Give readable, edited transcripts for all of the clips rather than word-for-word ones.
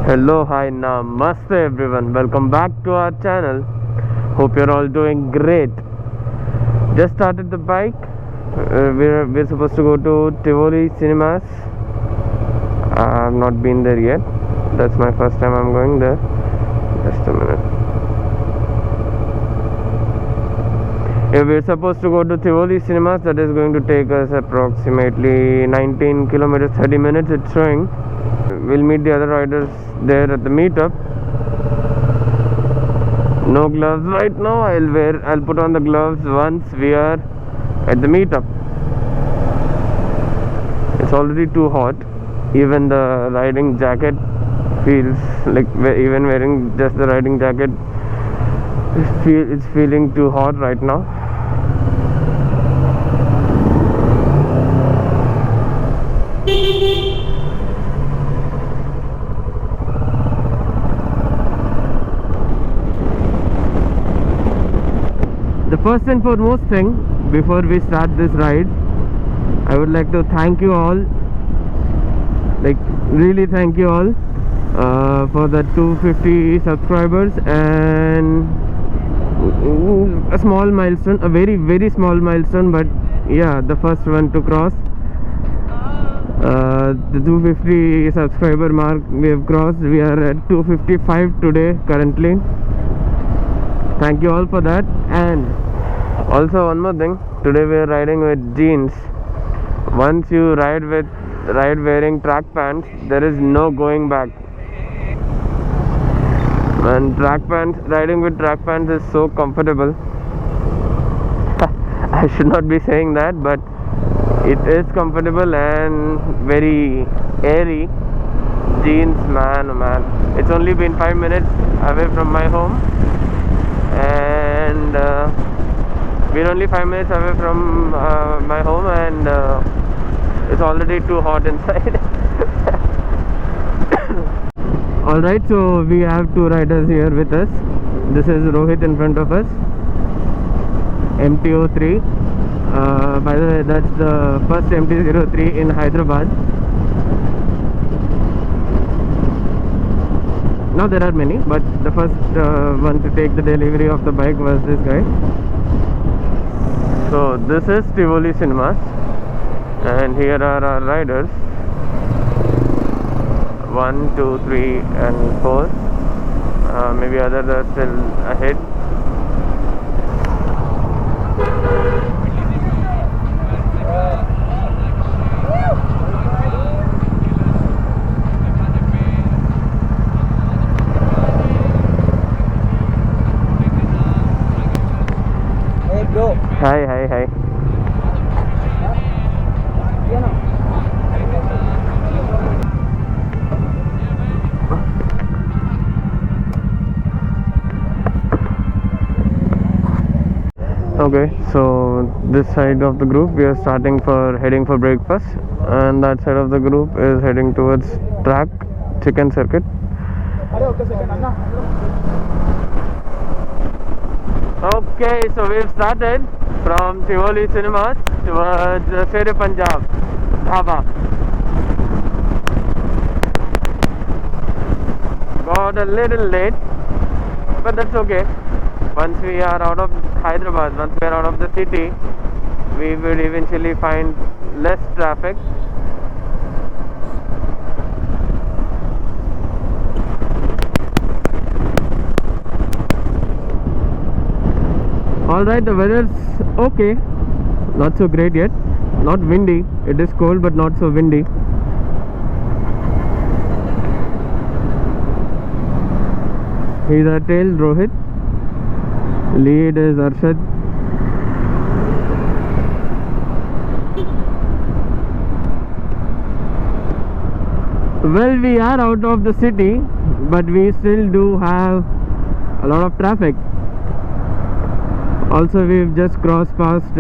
Hello, hi, namaste everyone. Welcome back to our channel. Hope you're all doing great. Just started the bike. We're supposed to go to Tivoli Cinemas. I've not been there yet. That's my first time I'm going there. Just a minute. Yeah, we're supposed to go to Tivoli Cinemas. That is going to take us approximately 19 kilometers, 30 minutes. It's showing. We'll meet the other riders there at the meetup. No gloves right now. I'll put on the gloves once we are at the meetup. It's already too hot. Even the riding jacket feels like, even wearing just the riding jacket, it's feeling too hot right now. The first and foremost thing, before we start this ride, I would like to thank you all, like really thank you all for the 250 subscribers and a small milestone, a very very small milestone, but yeah, the first one to cross the 250 subscriber mark. We have crossed. We are at 255 today currently. Thank you all for that. And also one more thing, today we are riding with jeans. Once you ride wearing track pants, there is no going back. And riding with track pants is so comfortable. I should not be saying that, but it is comfortable and very airy. Jeans, man, oh man. It's only been 5 minutes away from my home, and we're only 5 minutes away from my home, and it's already too hot inside. Alright, so we have two riders here with us. This is Rohit in front of us, MT-03. By the way, that's the first MT-03 in Hyderabad. Now there are many, but the first one to take the delivery of the bike was this guy. So this is Tivoli Cinemas, and here are our riders. 1, 2, 3 and 4. Maybe others are still ahead. Hey bro. Hi. Okay, so this side of the group we are heading for breakfast, and that side of the group is heading towards track chicken circuit. Okay, so we've started from Tivoli Cinemas towards Sher Punjab Dhaba. Got a little late, but that's okay. Once we are out of Hyderabad, once we are out of the city, we will eventually find less traffic. Alright, the weather's okay, not so great yet, not windy. It is cold but not so windy. He's our tail, Rohit. Lead is Arshad. Well, we are out of the city, but we still do have a lot of traffic. Also, we've just crossed past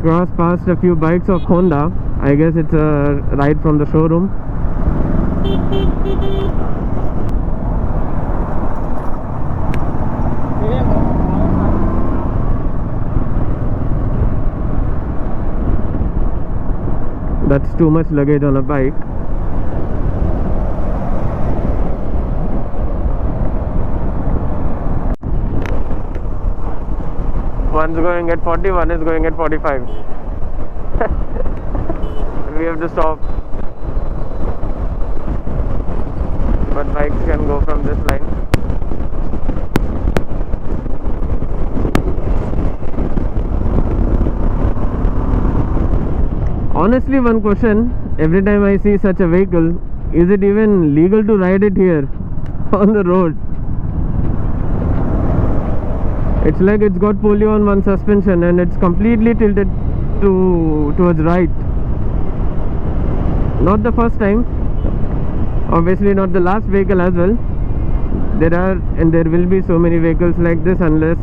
crossed past a few bikes of Honda. I guess it's a ride from the showroom. That's too much luggage on a bike. One's going at 40, one is going at 45. We have to stop. But bikes can go from this line. Honestly, one question, every time I see such a vehicle, is it even legal to ride it here on the road? It's like it's got polio on one suspension and it's completely tilted towards right. Not the first time, obviously not the last vehicle as well. There are and there will be so many vehicles like this unless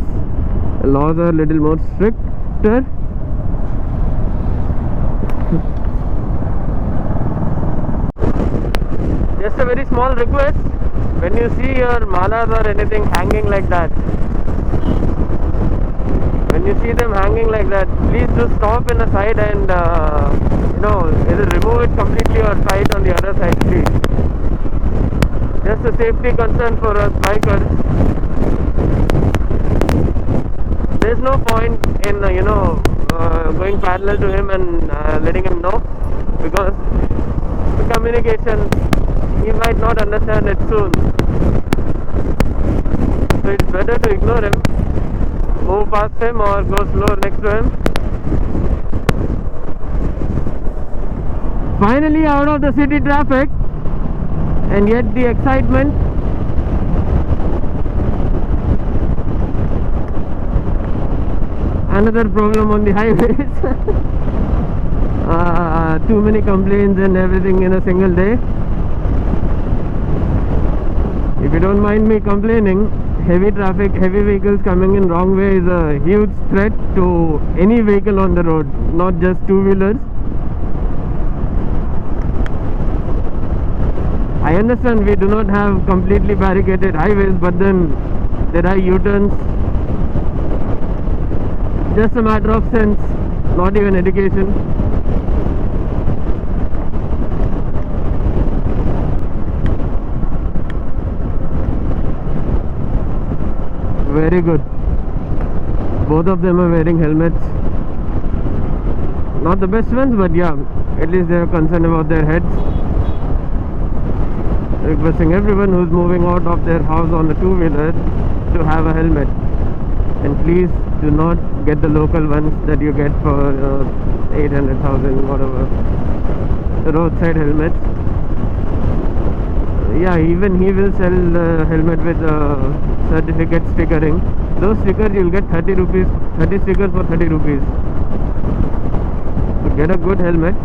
laws are a little more stricter. Just a very small request, when you see your malas or anything hanging like that, when you see them hanging like that, please just stop in a side and either remove it completely or tie it on the other side, please. Just a safety concern for us bikers. There's no point in going parallel to him and letting him know, because the communication, he might not understand it soon. So it's better to ignore him, move past him or go slow next to him. Finally out of the city traffic, and yet the excitement. Another problem on the highways. Too many complaints and everything in a single day. If you don't mind me complaining, heavy traffic, heavy vehicles coming in wrong way is a huge threat to any vehicle on the road, not just two-wheelers. I understand we do not have completely barricaded highways, but then there are U-turns. Just a matter of sense, not even education. Very good. Both of them are wearing helmets. Not the best ones, but yeah, at least they are concerned about their heads. Requesting everyone who's moving out of their house on a two-wheeler to have a helmet. And please do not get the local ones that you get for 800,000, whatever, roadside helmets. Yeah, even he will sell the helmet with certificate stickering. Those stickers you'll get 30 rupees, 30 stickers for 30 rupees. So get a good helmet.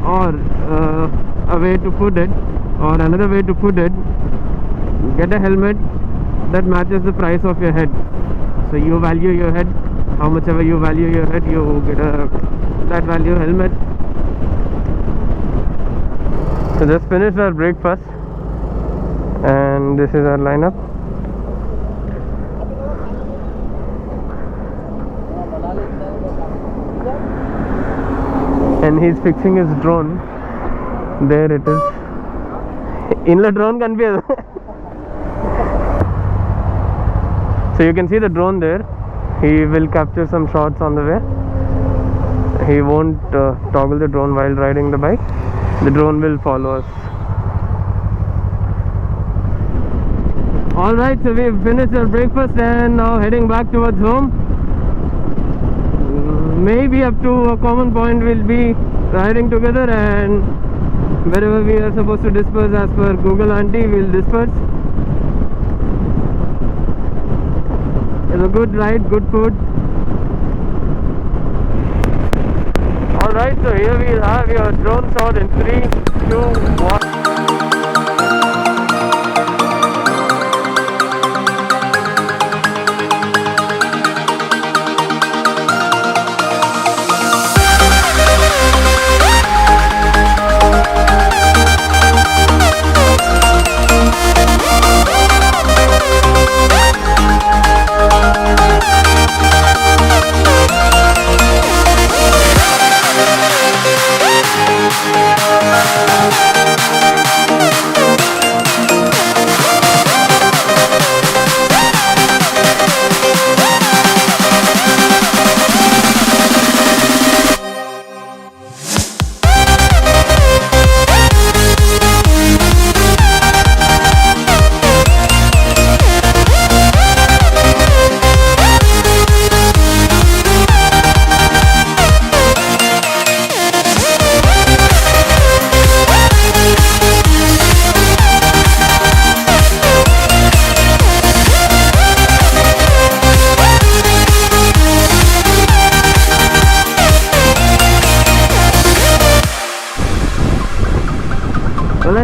Or a way to put it, or another way to put it, get a helmet that matches the price of your head. So you value your head, how much ever you value your head, you get that value helmet. So just finished our breakfast and this is our lineup. And he's fixing his drone. There it is. Inla drone can be. So you can see the drone there. He will capture some shots on the way. He won't toggle the drone while riding the bike. The drone will follow us. Alright, so we've finished our breakfast and now heading back towards home. Maybe up to a common point we'll be riding together, and wherever we are supposed to disperse as per Google Auntie, we'll disperse. It's a good ride, good food. Alright, so here we have your drone shot in 3, 2, 1.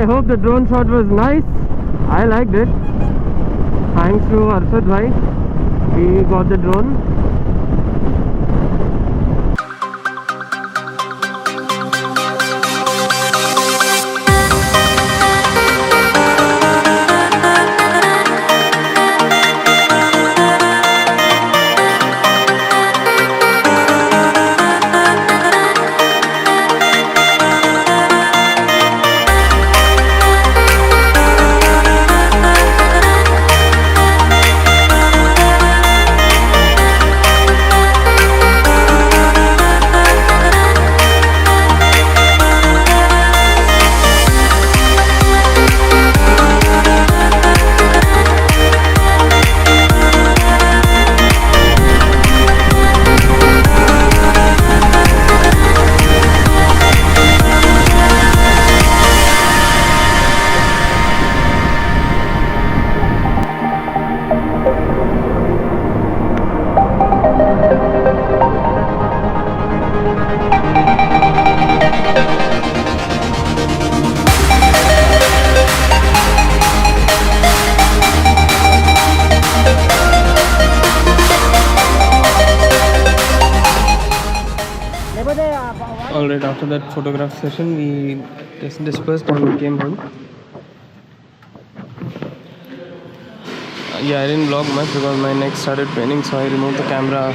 I hope the drone shot was nice. I liked it. Thanks to Arshad bhai, we got the drone. Alright, after that photograph session, we just dispersed and came home. Yeah, I didn't vlog much because my neck started paining, so I removed the camera.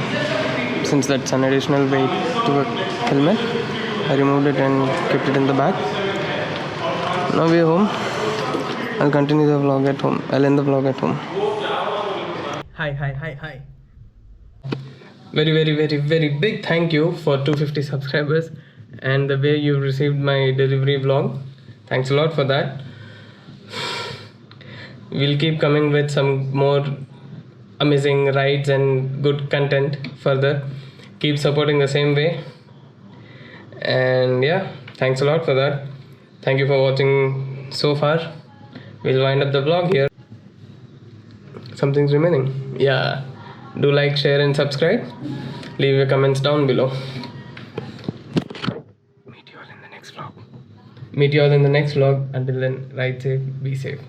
Since that's an additional weight to the helmet, I removed it and kept it in the bag. Now we're home. I'll continue the vlog at home. I'll end the vlog at home. Hi. Very big thank you for 250 subscribers and the way you received my delivery vlog. Thanks a lot for that. We'll keep coming with some more amazing rides and good content further. Keep supporting the same way. And yeah, thanks a lot for that. Thank you for watching so far. We'll wind up the vlog here. Something's remaining. Yeah. Do like, share and subscribe. Leave your comments down below. Meet you all in the next vlog. Until then, ride safe, be safe.